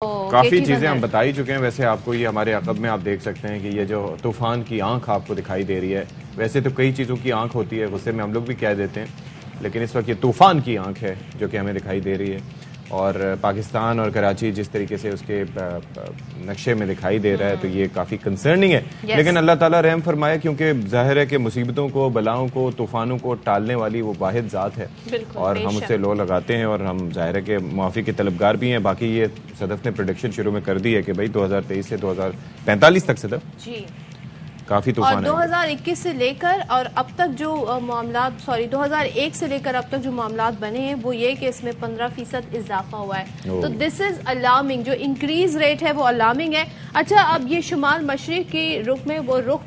काफ़ी चीज़ें हम बता ही चुके हैं। वैसे आपको ये हमारे अक़ब में आप देख सकते हैं कि ये जो तूफ़ान की आंख आपको दिखाई दे रही है, वैसे तो कई चीज़ों की आंख होती है, गुस्से में हम लोग भी कह देते हैं, लेकिन इस वक्त ये तूफ़ान की आंख है जो कि हमें दिखाई दे रही है। और पाकिस्तान और कराची जिस तरीके से उसके नक्शे में दिखाई दे रहा है, तो ये काफ़ी कंसर्निंग है। लेकिन अल्लाह ताला रहम फरमाए, क्योंकि जाहिर है कि मुसीबतों को, बलाओं को, तूफ़ानों को टालने वाली वो वाहिद ज़ात है और हम उससे लो लगाते हैं और हम जाहिर है कि मुआफ़ी के तलबगार भी हैं। बाकी ये सदफ ने प्रेडिक्शन शुरू में कर दी है कि भाई 2023 से 2045 तक सदफ जी काफी तूफान और 2021 से लेकर और अब तक जो 2001 से लेकर अब तक जो मामलात बने हैं वो ये कि इसमें 15% इजाफा हुआ है। तो दिस इज अलार्मिंग, जो इंक्रीज रेट है वो अलार्मिंग है। अच्छा, अब ये शुमाल मशरिक के रुख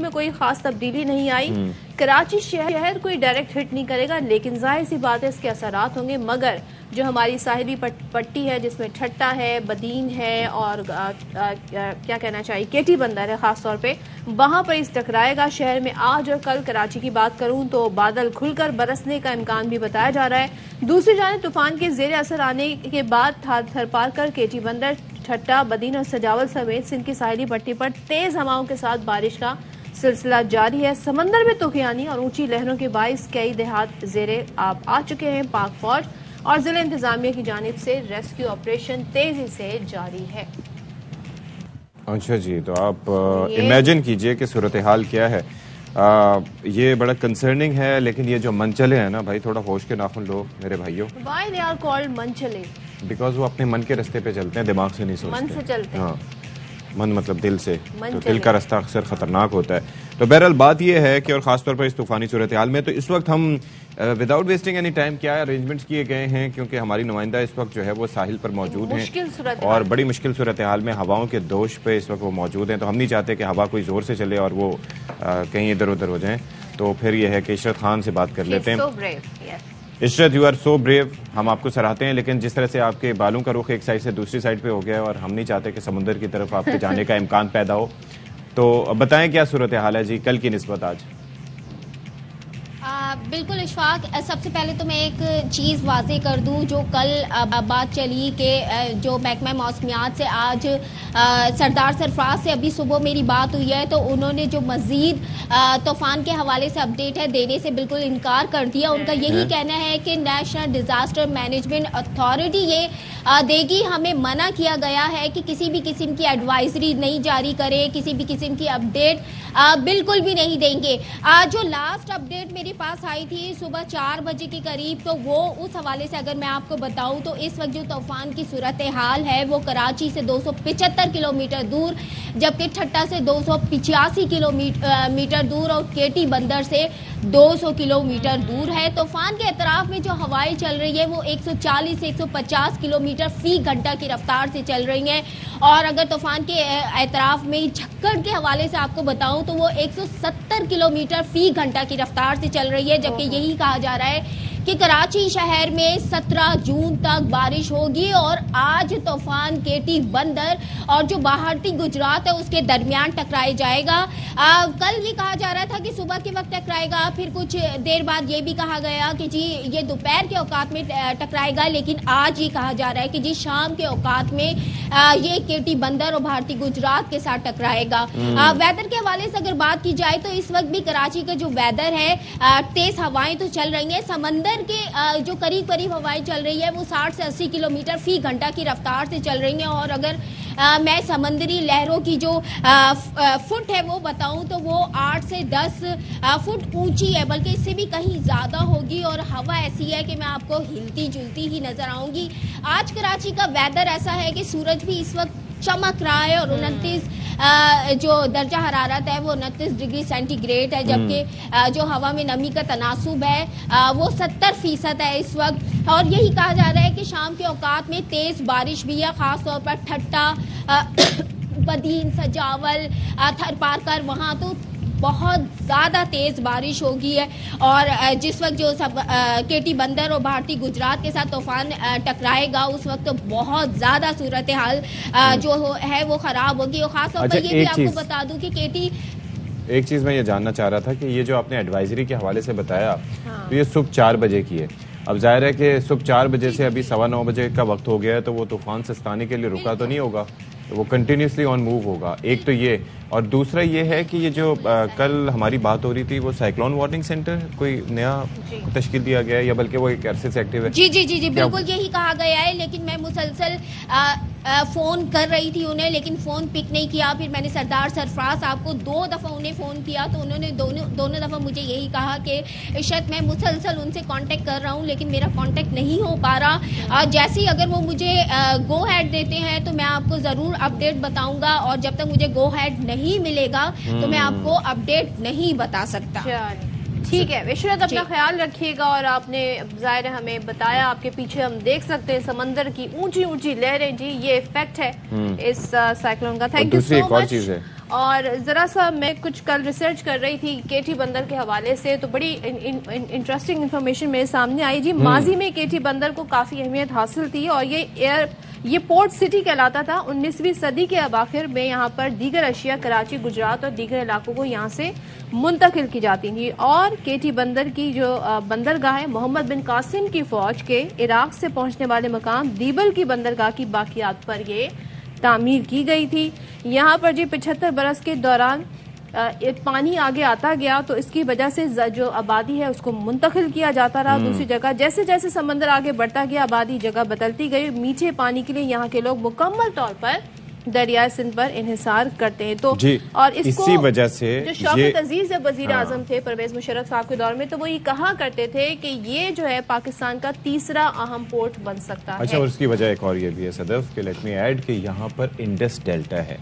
में कोई खास तब्दीली नहीं आई। कराची शहर कोई डायरेक्ट हिट नहीं करेगा, लेकिन जाहिर सी बात है इसके असरात होंगे। मगर जो हमारी साहिली पट्टी है जिसमें ठट्टा है, बदीन है और क्या कहना चाहिए केटी बंदर है खास तौर पे, वहां पर इस टकराएगा। शहर में आज और कल कराची की बात करूं तो बादल खुलकर बरसने का इम्कान भी बताया जा रहा है। दूसरी जानिब तूफान के जेर असर आने के बाद थरपारकर, केटी बंदर, ठट्टा, बदीन और सजावल समेत सिंध की साहिली पट्टी पर तेज हवाओं के साथ बारिश का सिलसिला जारी है। समंदर में तूफानी और ऊंची लहरों के बाइस कई देहात जेरे आब आ चुके हैं। पाक फौज और जिला इंतजामिया की जानिब से रेस्क्यू ऑपरेशन तेजी से जारी है। अच्छा जी, तो आप इमेजिन कीजिए कि सूरत हाल क्या है। ये बड़ा कंसर्निंग है। लेकिन ये जो मनचले हैं ना भाई, थोड़ा होश के नाखून लो मेरे भाइयों। व्हाई दे आर कॉल्ड मनचले? बिकॉज वो अपने मन के रास्ते पे चलते हैं, दिमाग से नहीं सोचते। मन से चलते हैं। हाँ, मन मतलब दिल से। तो दिल का रास्ता अक्सर खतरनाक होता है। तो बहरहाल बात यह है कि और खासतौर पर इस तूफानी सूरत हाल में तो इस वक्त हम विदाउट वेस्टिंग एनी टाइम क्या अरेंजमेंट्स किए गए हैं, क्योंकि हमारी नुमाइंदा इस वक्त जो है वो साहिल पर मौजूद हैं और बड़ी मुश्किल सूरत हाल में हवाओं के दोष पे इस वक्त वो मौजूद हैं। तो हम नहीं चाहते कि हवा कोई ज़ोर से चले और वो कहीं इधर उधर हो जाएं। तो फिर यह है कि इशरत खान से बात कर लेते हैं। Ishrat, you are so brave, हम आपको सराहते हैं। लेकिन जिस तरह से आपके बालों का रुख एक साइड से दूसरी साइड पे हो गया और हम नहीं चाहते कि समुद्र की तरफ आपके जाने का इम्कान पैदा हो। तो बताएं क्या सूरत हाल है जी कल की निस्बत आज? बिल्कुल इशफाक, सबसे पहले तो मैं एक चीज़ वाज़ेह कर दूं। जो कल बात चली कि जो महकमा मौसमियात से आज सरदार सरफराज से अभी सुबह मेरी बात हुई है, तो उन्होंने जो मज़ीद तूफ़ान के हवाले से अपडेट है देने से बिल्कुल इनकार कर दिया। उनका यही कहना है कि नेशनल डिज़ास्टर मैनेजमेंट अथॉरिटी ये देगी। हमें मना किया गया है कि किसी भी किस्म की एडवाइजरी नहीं जारी करें, किसी भी किस्म की अपडेट बिल्कुल भी नहीं देंगे। जो लास्ट अपडेट मेरे पास आई थी सुबह 4 बजे के करीब, तो वो उस हवाले से अगर मैं आपको बताऊं तो इस वक्त जो तूफान की सूरत हाल है वो कराची से 275 किलोमीटर दूर, जबकि ठट्टा से 285 किलोमीटर दूर और केटी बंदर से 200 किलोमीटर दूर है। तूफान के अतराफ में जो हवाएं चल रही है वो 140 से 150 किलोमीटर फी घंटा की रफ्तार से चल रही हैं। और अगर तूफान के अतराफ में झक्कड़ के हवाले से आपको बताऊं तो वो 170 किलोमीटर फी घंटा की रफ्तार से चल रही है। जबकि यही कहा जा रहा है कि कराची शहर में 17 जून तक बारिश होगी और आज तूफान केटी बंदर और जो बाहरती गुजरात है उसके दरमियान टकराए जाएगा। कल ये कहा जा रहा था कि सुबह के वक्त टकराएगा, फिर कुछ देर बाद ये भी कहा गया कि जी ये दोपहर के औकात में टकराएगा, लेकिन आज ये कहा जा रहा है कि जी शाम के औकात में ये केटी बंदर और भारतीय गुजरात के साथ टकराएगा। वेदर के हवाले से अगर बात की जाए तो इस वक्त भी कराची का जो वेदर है, तेज हवाएं तो चल रही हैं। समंदर के जो करीब करीब हवाएं चल रही है वो 60 से 80 किलोमीटर फी घंटा की रफ्तार से चल रही हैं। और अगर मैं समंदरी लहरों की जो फुट है वो बताऊं तो वो 8 से 10 फुट ऊंची है, बल्कि इससे भी कहीं ज्यादा होगी। और हवा ऐसी है कि मैं आपको हिलती जुलती ही नजर आऊंगी। आज कराची का वेदर ऐसा है कि सूरज भी इस वक्त चमक रहा है और 29 जो दर्जा हरारत है वो 29 डिग्री सेंटीग्रेड है, जबकि जो हवा में नमी का तनासुब है वो 70% है इस वक्त। और यही कहा जा रहा है कि शाम के औकात में तेज बारिश भी है, खास तौर पर ठट्टा, बदीन, सजावल, थरपारकर, वहाँ तो बहुत ज़्यादा तेज़ बारिश होगी है। और जिस वक्त जो सब केटी बंदर और भारतीय गुजरात के साथ तूफान टकराएगा उस वक्त तो बहुत ज़्यादा सूरत हाल जो है वो ख़राब होगी। और ख़ास तौर पर ये भी आपको बता दूं कि केटी, एक चीज़ मैं ये जानना चाह रहा था कि ये जो आपने एडवाइजरी के हवाले से बताया, तो ये सुबह 4 बजे की है। अब जाहिर है कि सुबह 4 बजे से अभी 9:15 बजे का वक्त हो गया है, तो वो तूफान सिस्तानी के लिए रुका तो नहीं होगा, वो कंटिन्यूसली ऑन मूव होगा। एक तो ये, और दूसरा ये है कि ये जो कल हमारी बात हो रही थी, वो साइक्लोन वार्निंग सेंटर कोई नया तश्कील दिया गया है या बल्कि वो एक अरसे से एक्टिव है? जी जी जी जी बिल्कुल यही कहा गया है, लेकिन मैं मुसलसल फ़ोन कर रही थी उन्हें, लेकिन फ़ोन पिक नहीं किया। फिर मैंने सरदार सरफराज साहब को 2 दफ़ा उन्हें फ़ोन किया, तो उन्होंने दोनों दफ़ा मुझे यही कहा कि शायद मैं मुसलसल उनसे कांटेक्ट कर रहा हूं, लेकिन मेरा कांटेक्ट नहीं हो पा रहा। जैसे ही अगर वो मुझे गो हैड देते हैं तो मैं आपको ज़रूर अपडेट बताऊंगा, और जब तक मुझे गो हैड नहीं मिलेगा तो मैं आपको अपडेट नहीं बता सकता। ठीक है इशरत, अपना ख्याल रखिएगा। और आपने ज़ाहिर है हमें बताया, आपके पीछे हम देख सकते हैं समंदर की ऊंची ऊंची लहरें। जी ये इफेक्ट है इस साइक्लोन का। Thank you so much. और ज़रा सा मैं कुछ कल रिसर्च कर रही थी केटी बंदर के हवाले से, तो बड़ी इंटरेस्टिंग इंफॉर्मेशन मेरे सामने आई। जी माजी में केटी बंदर को काफ़ी अहमियत हासिल थी, और ये पोर्ट सिटी कहलाता था। 19वीं सदी के अवाखिर में यहाँ पर दीगर अशिया कराची, गुजरात और दीगर इलाकों को यहाँ से मुंतकिल की जाती थी। और केटी बंदर की जो बंदरगाह है, मोहम्मद बिन कासिम की फौज के इराक से पहुंचने वाले मकाम दीबल की बंदरगाह की बाकियात पर ये तामीर की गई थी। यहाँ पर जी 75 बरस के दौरान पानी आगे आता गया, तो इसकी वजह से जो आबादी है उसको मुंतकिल किया जाता रहा दूसरी जगह। जैसे जैसे समंदर आगे बढ़ता गया, आबादी जगह बदलती गई। मीठे पानी के लिए यहाँ के लोग मुकम्मल तौर पर दरियाए सिंध पर इन्हिसार करते हैं। तो और इसको इसी वजह से जो शौकत अजीज जब वजीर आजम थे परवेज मुशर्रफ साहब के दौर में, तो वो ये कहा करते थे कि ये जो है पाकिस्तान का तीसरा अहम पोर्ट बन सकता है। अच्छा, और उसकी वजह एक और ये भी है सदफ कि लेट मी ऐड कि यहाँ पर इंडस डेल्टा है।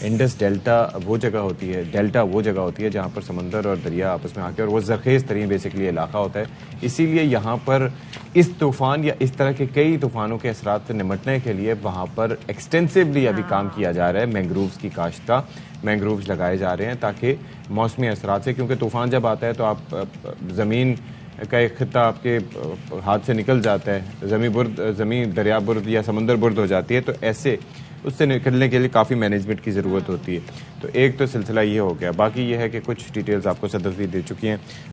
इंडस डेल्टा वो जगह होती है, डेल्टा वो जगह होती है जहाँ पर समंदर और दरिया आपस में आके, और वो जरखेज तरीन बेसिकली इलाका होता है। इसीलिए यहाँ पर इस तूफान या इस तरह के कई तूफानों के असरात से निमटने के लिए वहाँ पर एक्सटेंसिवली अभी काम किया जा रहा है। मैंग्रोव्स की काश्त का, मैंग्रोव्स लगाए जा रहे हैं ताकि मौसमी असरात से, क्योंकि तूफान जब आता है तो आप ज़मीन का एक खित्ता आपके हाथ से निकल जाता है, ज़मीन दरिया बुर्द या समंदर बुर्द हो जाती है, तो ऐसे उससे निकलने के लिए काफ़ी मैनेजमेंट की ज़रूरत होती है। तो एक तो सिलसिला ये हो गया। बाकी ये है कि कुछ डिटेल्स आपको सदफ भी दे चुकी हैं।